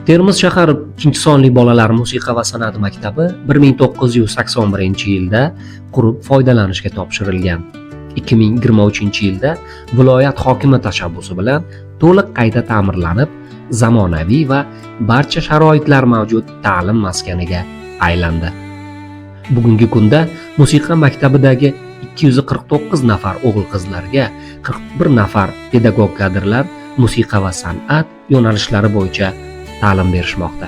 Termiz shahar 2-sonli bolalar musiqa va san'at maktabi 1981-yilda qurib foydalanishga topshirilgan. 2023-yilda viloyat hokimi tashabbusi bilan to'liq qayta ta'mirlanib, zamonaviy va barcha sharoitlar mavjud ta'lim maskaniga aylandi. Bugungi kunda musiqa maktabidagi 249 nafar o'g'il-qizlarga 41 nafar pedagog kadrlar musiqa va san'at yo'nalishlari bo'yicha ta'lim berishmoqda.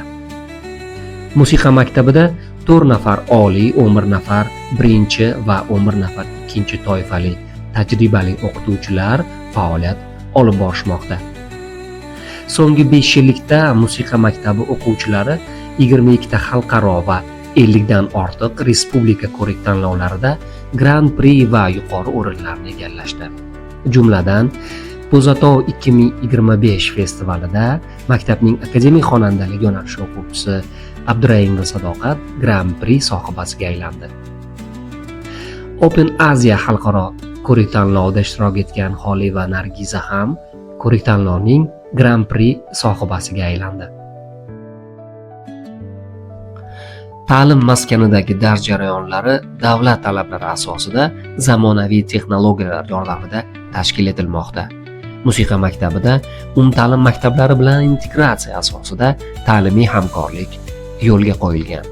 Musiqa maktabida 4 nafar oliy, 11 nafar birinchi va 11 nafar ikkinchi toifali tajribali o'qituvchilar faoliyat olib borishmoqda. So'nggi 5 yillikda musiqa maktabi o'quvchilari 22 ta xalqaro va 50 dan ortiq respublika ko'rik-tanlovlarida Grand Prix va yuqori o'rinlarni egallashdi. Jumladan, Bo'zatov 2025 festivalida maktabning akademik xonandalik yo'nalishi o'quvchisi Abdurahimova Sadoqat Grand Prix sohibasiga aylandi. Open Asia xalqaro ko'rik-tanlovida ishtirok etgan Xoli va Nargiza ham ko'rik-tanlovning Grand Prix sohibasiga aylandi. Ta'lim maskanidagi dars jarayonlari davlat talablari asosida zamonaviy texnologiyalar yordamida tashkil etilmoqda. Musiqa maktabida umumta'lim maktablari bilan integratsiya asosida ta'limiy hamkorlik yo'lga qo'yilgan.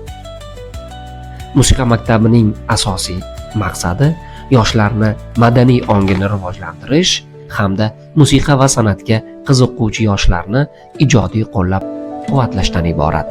Musiqa maktabining asosiy maqsadi yoshlarni madaniy ongini rivojlantirish hamda musiqa va san'atga qiziquvchi yoshlarni ijodiy qo'llab-quvvatlashdan iborat.